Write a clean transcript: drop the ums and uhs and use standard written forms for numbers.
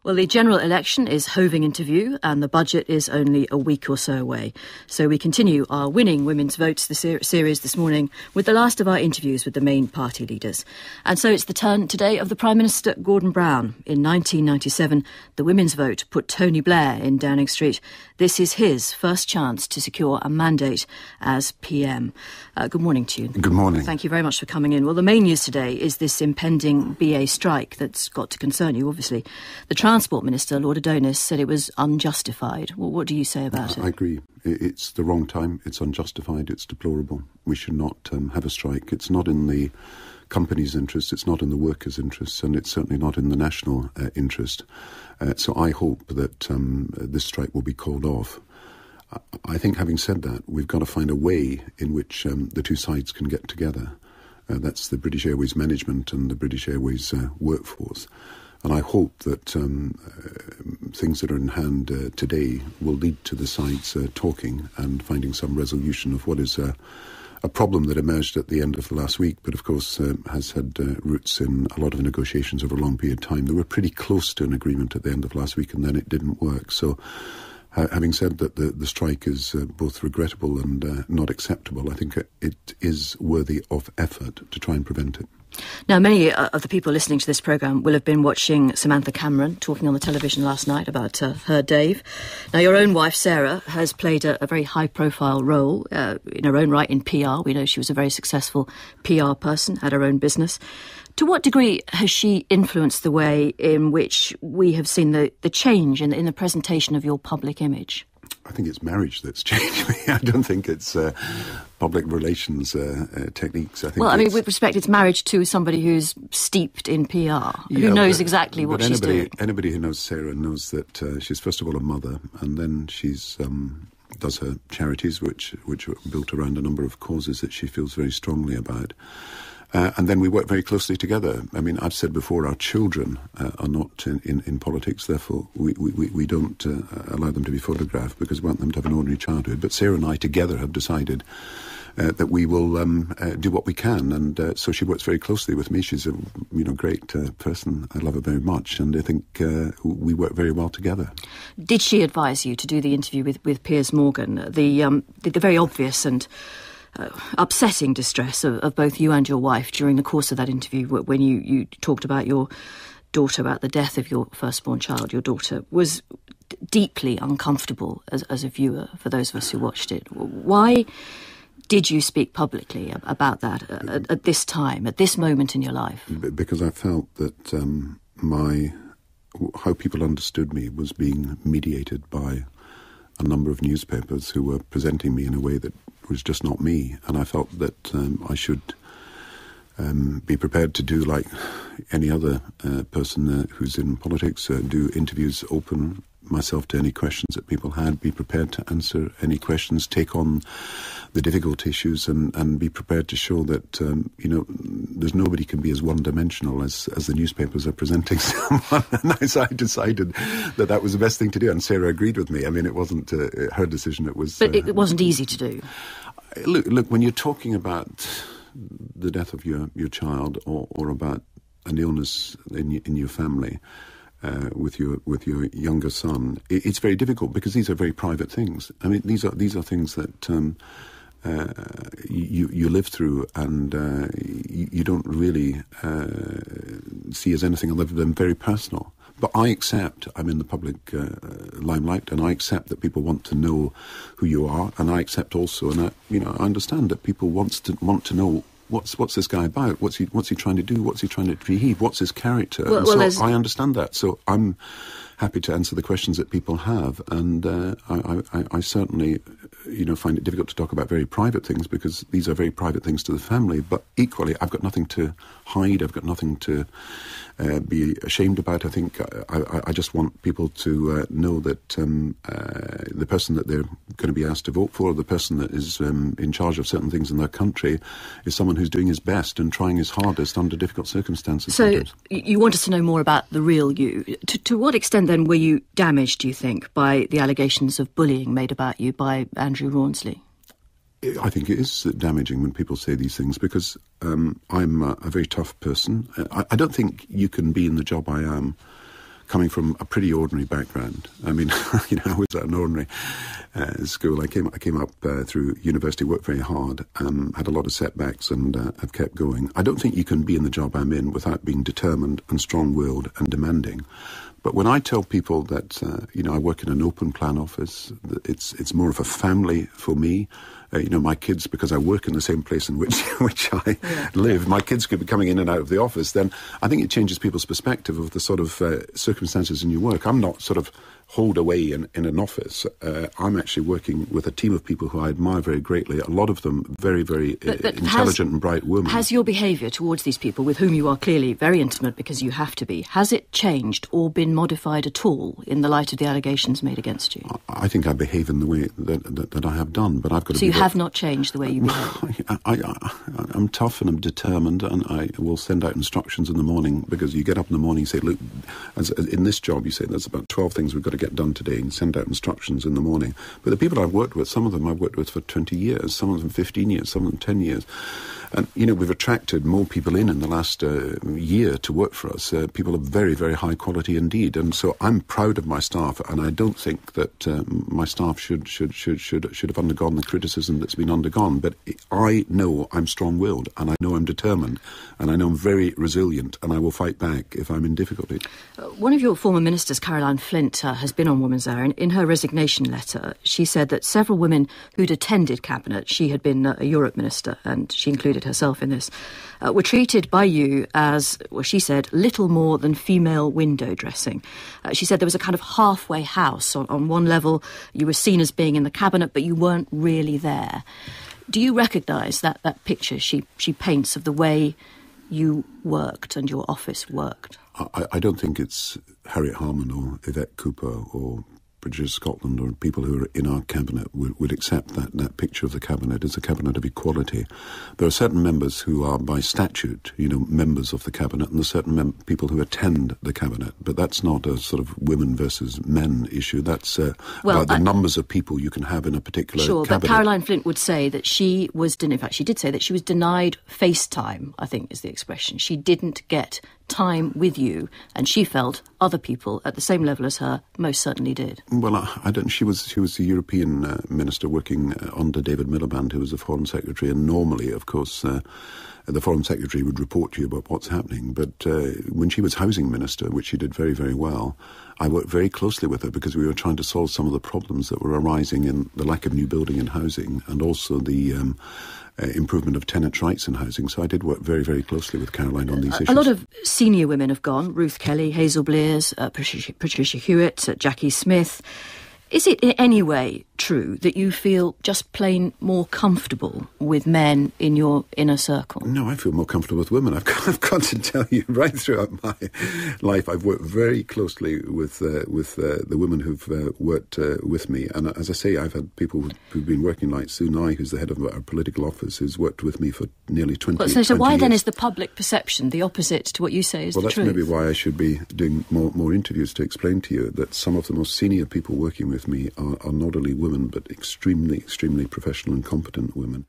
Well, the general election is hoving into view and the budget is only a week or so away. So we continue our Winning Women's Votes series this morning with the last of our interviews with the main party leaders. And so it's the turn today of the Prime Minister, Gordon Brown. In 1997, the women's vote put Tony Blair in Downing Street. This is his first chance to secure a mandate as PM. Good morning to you. Good morning. Thank you very much for coming in. Well, the main news today is this impending BA strike that's got to concern you, obviously. The Transport Minister, Lord Adonis, said it was unjustified. Well, what do you say about it? I agree. It's the wrong time. It's unjustified. It's deplorable. We should not have a strike. It's not in the company's interest. It's not in the workers' interests, and it's certainly not in the national interest. So I hope that this strike will be called off. I think, having said that, we've got to find a way in which the two sides can get together. That's the British Airways management and the British Airways workforce. And I hope that things that are in hand today will lead to the sides talking and finding some resolution of what is a problem that emerged at the end of the last week, but of course has had roots in a lot of negotiations over a long period of time. They were pretty close to an agreement at the end of last week, and then it didn't work. So having said that the strike is both regrettable and not acceptable, I think it is worthy of effort to try and prevent it. Now, many of the people listening to this programme will have been watching Samantha Cameron talking on the television last night about her Dave. Now, your own wife, Sarah, has played a very high-profile role in her own right in PR. We know she was a very successful PR person, had her own business. To what degree has she influenced the way in which we have seen the change in the presentation of your public image? I think it's marriage that's changed me. I don't think it's public relations techniques. With respect, it's marriage to somebody who's steeped in PR, who knows exactly what she's doing. Anybody who knows Sarah knows that she's first of all a mother, and then she's does her charities, which are built around a number of causes that she feels very strongly about. And then we work very closely together. I mean, I've said before, our children are not in politics, therefore we don't allow them to be photographed because we want them to have an ordinary childhood. But Sarah and I together have decided that we will do what we can, and so she works very closely with me. She's a great person. I love her very much, and I think we work very well together. Did she advise you to do the interview with Piers Morgan? The very obvious and upsetting distress of both you and your wife during the course of that interview when you talked about your daughter, about the death of your firstborn child, your daughter, was deeply uncomfortable as a viewer for those of us who watched it. Why did you speak publicly about that at this time, at this moment in your life? Because I felt that how people understood me was being mediated by a number of newspapers who were presenting me in a way that was just not me, and I felt that I should be prepared to do like any other person who's in politics, do interviews, open myself to any questions that people had, be prepared to answer any questions, take on the difficult issues, and be prepared to show that there's nobody can be as one-dimensional as the newspapers are presenting someone. And so I decided that was the best thing to do, and Sarah agreed with me. I mean, it wasn't her decision. It was. But it wasn't easy to do. Look, when you're talking about the death of your child or about an illness in your family. With your younger son, it's very difficult because these are very private things. I mean, these are things that you live through, and you don't really see as anything other than very personal. But I accept I'm in the public limelight, and I accept that people want to know who you are, and I accept also, and I understand that people want to know. What's this guy about? What's he trying to do? What's he trying to achieve? What's his character? I understand that. So I'm happy to answer the questions that people have, and I certainly find it difficult to talk about very private things because these are very private things to the family. But equally, I've got nothing to hide. I've got nothing to be ashamed about. I think I just want people to know that the person that they're going to be asked to vote for, the person that is in charge of certain things in their country, is someone who's doing his best and trying his hardest under difficult circumstances. So sometimes. You want us to know more about the real you. To what extent then were you damaged, do you think, by the allegations of bullying made about you by Andrew Rawnsley? I think it is damaging when people say these things because I'm a very tough person. I don't think you can be in the job I am coming from a pretty ordinary background. I mean, I was at an ordinary school. I came up through university, worked very hard, had a lot of setbacks, and have kept going. I don't think you can be in the job I'm in without being determined and strong-willed and demanding. But when I tell people that, I work in an open plan office, it's more of a family for me. My kids, because I work in the same place in which I live, my kids could be coming in and out of the office, then I think it changes people's perspective of the sort of circumstances in your work. I'm not sort of holed away in an office. I'm actually working with a team of people who I admire very greatly, a lot of them very, very intelligent and bright women. Has your behaviour towards these people, with whom you are clearly very intimate because you have to be, has it changed or been modified at all in the light of the allegations made against you? I think I behave in the way that I have done, but I've got to So you have not changed the way you behave? I'm tough and I'm determined, and I will send out instructions in the morning, because you get up in the morning and say, look, as in this job you say there's about 12 things we've got to get done today, and send out instructions in the morning. But the people I've worked with, some of them I've worked with for 20 years, some of them 15 years, some of them 10 years. And, we've attracted more people in the last year to work for us. People of very, very high quality indeed. And so I'm proud of my staff, and I don't think that my staff should have undergone the criticism that's been undergone. But I know I'm strong-willed, and I know I'm determined, and I know I'm very resilient, and I will fight back if I'm in difficulty. One of your former ministers, Caroline Flint, has been on Women's Hour, and in her resignation letter, she said that several women who'd attended Cabinet, she had been a Europe minister, and she included herself in this, were treated by you as, well, she said, little more than female window dressing. She said there was a kind of halfway house. On one level, you were seen as being in the Cabinet, but you weren't really there. Do you recognise that picture she paints of the way you worked and your office worked? I don't think it's Harriet Harman or Yvette Cooper or British Scotland or people who are in our cabinet would accept that picture of the cabinet as a cabinet of equality. There are certain members who are by statute, members of the cabinet, and there are certain people who attend the cabinet. But that's not a sort of women versus men issue. That's about the numbers of people you can have in a particular cabinet. Sure, but Caroline Flint would say that she was, in fact, she did say that she was denied FaceTime, I think is the expression. She didn't get time with you, and she felt other people at the same level as her most certainly did. Well, I don't. She was the European minister working under David Miliband, who was the Foreign Secretary, and normally, of course, the Foreign Secretary would report to you about what's happening. But when she was Housing Minister, which she did very, very well, I worked very closely with her because we were trying to solve some of the problems that were arising in the lack of new building and housing, and also the improvement of tenants' rights in housing. So I did work very, very closely with Caroline on these issues. A lot of senior women have gone. Ruth Kelly, Hazel Blears, Patricia Hewitt, Jackie Smith. Is it in any way true that you feel just plain more comfortable with men in your inner circle? No, I feel more comfortable with women. I've got to tell you, right throughout my life, I've worked very closely with the women who've worked with me. And as I say, I've had people who've been working, like Sue Nye, who's the head of our political office, who's worked with me for nearly 20 years. So why years. Then is the public perception the opposite to what you say is the truth? Well, that's maybe why I should be doing more interviews to explain to you that some of the most senior people working with me are not only women, but extremely, extremely professional and competent women.